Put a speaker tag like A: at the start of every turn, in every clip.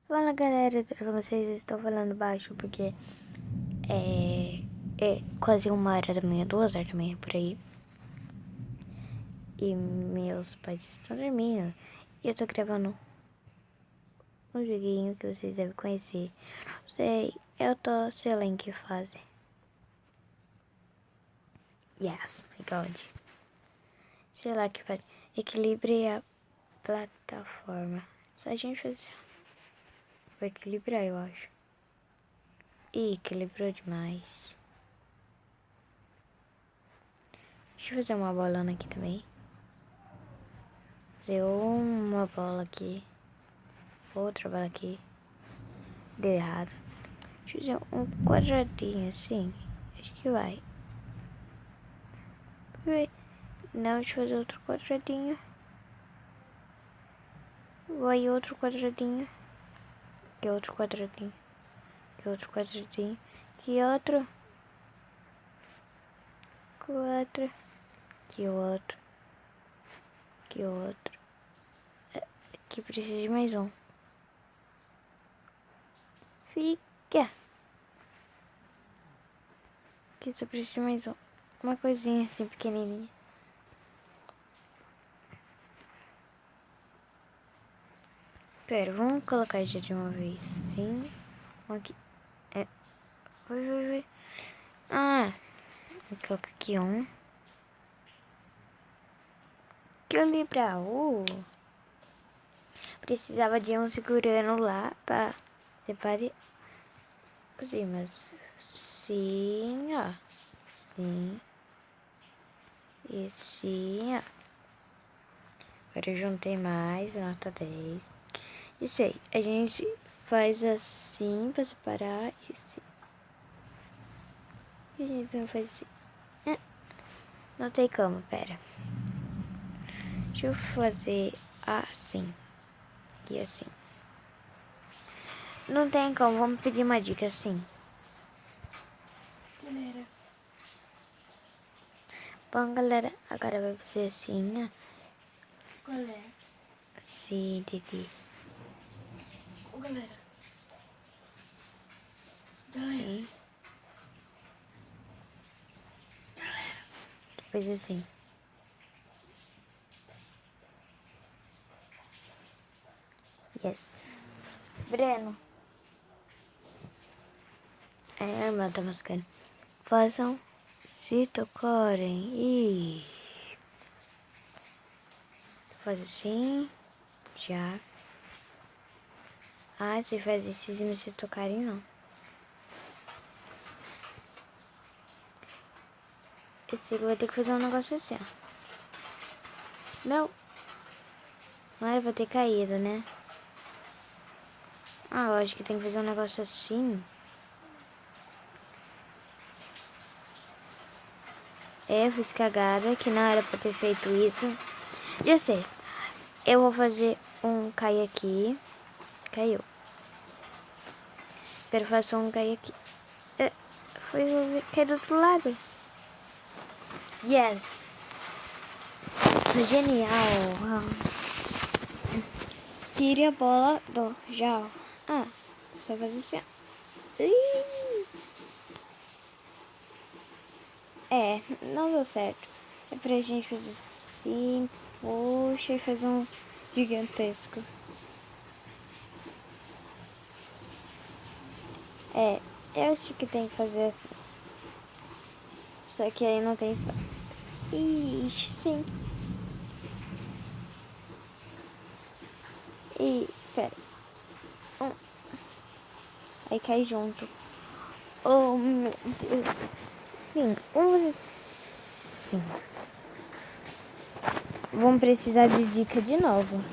A: Fala galera, tudo bem com vocês? Eu estou falando baixo porque é quase 1h da manhã, 2h da manhã por aí. E meus pais estão dormindo. E eu tô gravando um joguinho que vocês devem conhecer. Não sei, sei lá em que fase. Yes, my god. Sei lá que fase. Equilibre a plataforma. Só a gente fazer. Vou equilibrar, eu acho. Ih, equilibrou demais. Deixa eu fazer uma bolona aqui também. Fazer uma bola aqui. Outra bola aqui. Deu errado. Deixa eu fazer um quadradinho assim. Acho que vai. Não, deixa eu fazer outro quadradinho. Vai outro quadradinho. Que outro quadradinho. Que outro quadradinho. Que outro. Quatro. Que outro. Que outro. Aqui precisa de mais um. Fica. Aqui só precisa de mais um. Uma coisinha assim pequenininha. Pera, vamos colocar já de uma vez. Sim. Aqui. Vai. Ah. Vou colocar aqui um. Equilibrar. Precisava de um segurando lá pra separar. Assim, mas sim, ó. Sim. E sim, ó. Agora eu juntei mais, nota 10. Isso aí, a gente faz assim pra separar e assim. E a gente não faz assim. Não tem como, pera. Deixa eu fazer assim e assim. Não tem como, vamos pedir uma dica assim.
B: Galera.
A: Bom, galera, agora vai ser assim, ó.
B: Qual é?
A: Sim, Didi.
B: Ô, galera.
A: Sim. Depois assim. Yes. Breno. A irmã tá mascando. Façam se tocarem. Ih. Faz assim. Já. Ah, se faz esses e se tocarem, não. Esse aqui vai ter que fazer um negócio assim, ó. Não. Não era pra ter caído, né? Ah, eu acho que tem que fazer um negócio assim. Eu fiz cagada, que não era pra ter feito isso. Já sei. Eu vou fazer um cair aqui. Caiu. Quero fazer um cair aqui. Cair do outro lado. Yes. Sou genial. Tire a bola do já. Ah, você vai fazer assim. Não deu certo. É pra gente fazer assim, puxa e fazer um gigantesco. Eu acho que tem que fazer assim. Só que aí não tem espaço. Ixi, sim. E, pera. Aí cai junto. Oh, meu Deus. Sim, vamos fazer sim. Vamos precisar de dica de novo.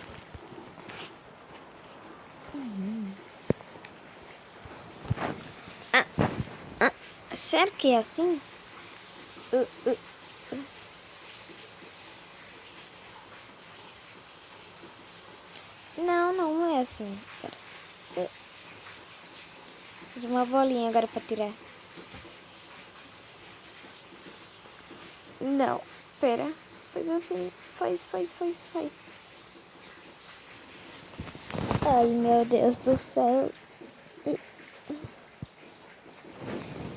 A: Sério que é assim? Não é assim. Pera. Fiz uma bolinha agora pra tirar. Não, pera. Faz assim. Faz. Ai, meu Deus do céu.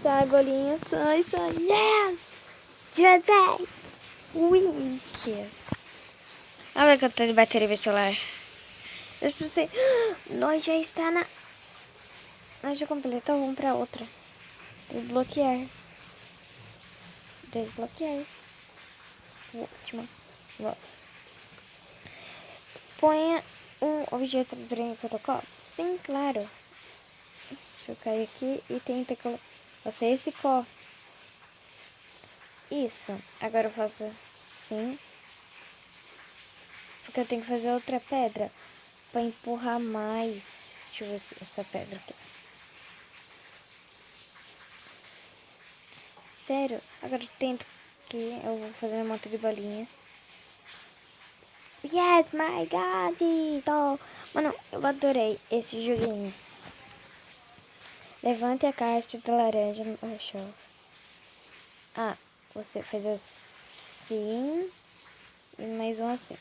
A: Sai, bolinha, sai. Yes! 16! Wink! Olha o que eu tô de bateria meu celular. Eu pensei, nós já está na... Nós já completou, vamos pra outra. Desbloquear. Última. Ponha um objeto durante o protocolo. Sim, claro. Deixa eu cair aqui e tenta colocar. Você esse có. Isso. Agora eu faço assim. Porque eu tenho que fazer outra pedra para empurrar mais. Deixa eu ver essa pedra aqui. Sério? Agora eu tento aqui. Eu vou fazer um monte de bolinha. Yes, my God! Tô. Mano, eu adorei esse joguinho. Levante a caixa de laranja no chão. Ah, você faz assim. E mais um assim.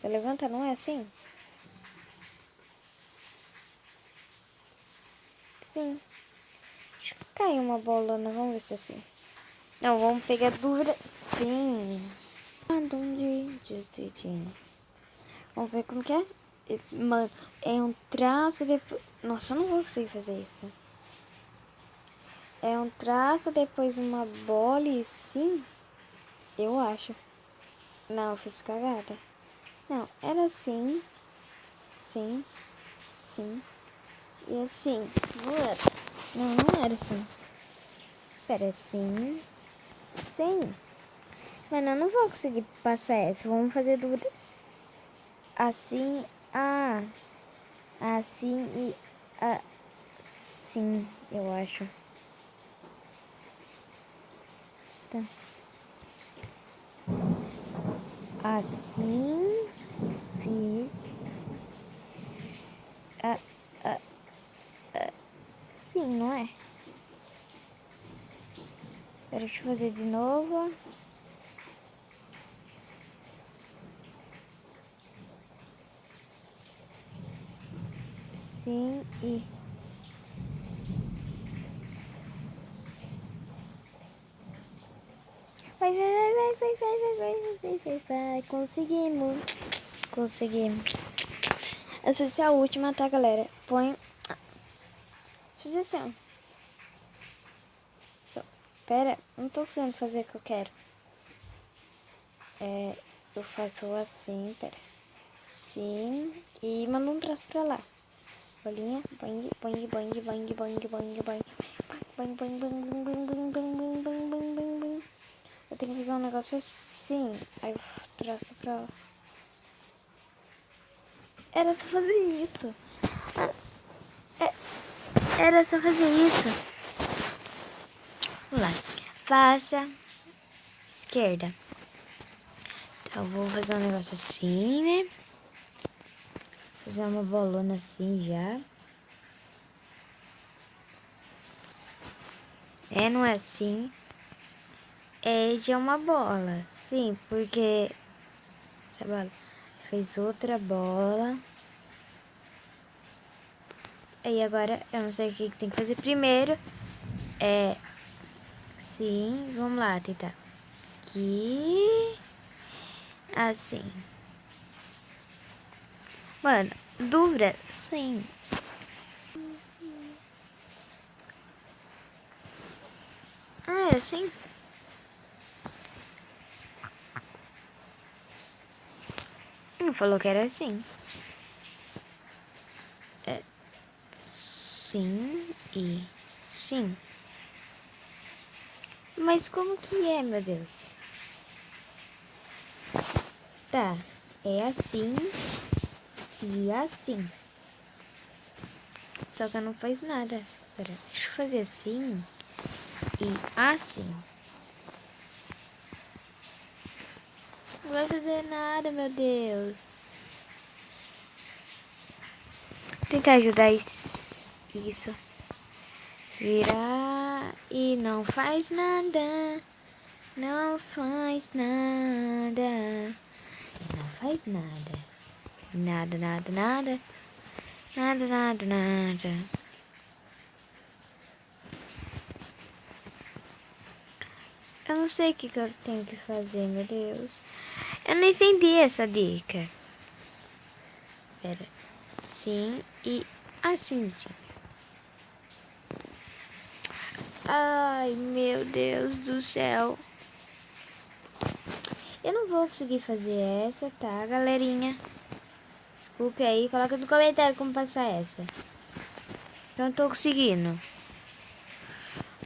A: Você levanta, não é assim? Sim. Deixa eu cair uma bolona. Vamos ver se é assim. Não, vamos pegar dura. Sim. Vamos ver como que é. Mano, é um traço depois... Nossa, eu não vou conseguir fazer isso. É um traço depois uma bola e sim. Eu acho. Não, eu fiz cagada. Não, era assim. Sim. Sim. E assim. Não era. Não era assim. Espera, assim. Sim. Mano, eu não vou conseguir passar essa. Vamos fazer dúvida. Assim. Ah. Assim e assim, eu acho. Tá. Assim. Fiz. Sim, não é? Espera, deixa eu fazer de novo. Sim e... Vai. Conseguimos. Essa vai ser a última, tá, galera? Põe... Fiz assim, ó. Pera, não tô conseguindo fazer o que eu quero. Eu faço assim, pera. Sim. E mando um traço pra lá. Bolinha, boing, boing, boing, boing, boing, boing, boing. Boing, boing, boing, boing, boing, boing, boing, boing, boing, boing, boing, boing. Eu tenho que fazer um negócio assim. Aí eu traço pra lá. Era só fazer isso. Era só fazer isso. Vamos lá. Faça esquerda. Então, eu vou fazer um negócio assim, né? Fazer uma bolona assim já. Não é assim. Já é uma bola. Sim, porque... Essa bola fez outra bola. Aí agora, eu não sei o que tem que fazer primeiro. Sim, vamos lá, tentar. Aqui. Assim. Mano, dura? Sim. Ah, é assim? Não falou que era assim. Sim e sim. Mas como que é, meu Deus? Tá, é assim e assim. Só que não faz nada. Pera, deixa eu fazer assim e assim. Não vai fazer nada, meu Deus. Tem que ajudar isso. Virar e não faz nada. Não faz nada. Não faz nada. Nada, nada, nada. Nada, nada, nada. Eu não sei o que eu tenho que fazer, meu Deus. Eu não entendi essa dica. Pera. Sim e assim, sim. Ai, meu Deus do céu. Eu não vou conseguir fazer essa, tá, galerinha? Desculpe aí, coloca no comentário como passar essa. Não tô conseguindo.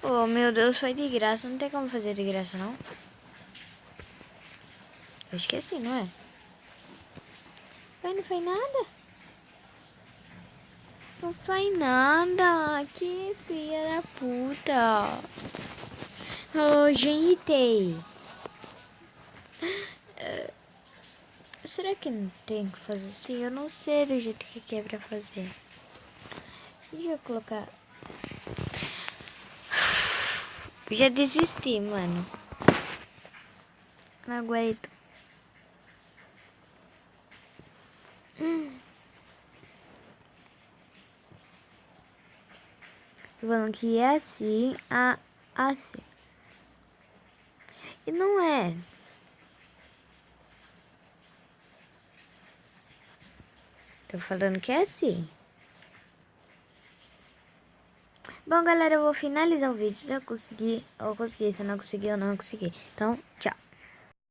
A: Oh, meu Deus, foi de graça. Não tem como fazer de graça, não? Eu esqueci, não é? Mas não foi nada. Não faz nada. Que filha da puta. Oh, gente. Será que não tem que fazer assim? Eu não sei do jeito que é pra fazer. Deixa eu colocar. Já desisti, mano. Não aguento. Tô falando que é assim, assim. E não é. Tô falando que é assim. Bom, galera, eu vou finalizar o vídeo. Se eu conseguir, eu consegui. Se eu não conseguir, eu não consegui. Então, tchau.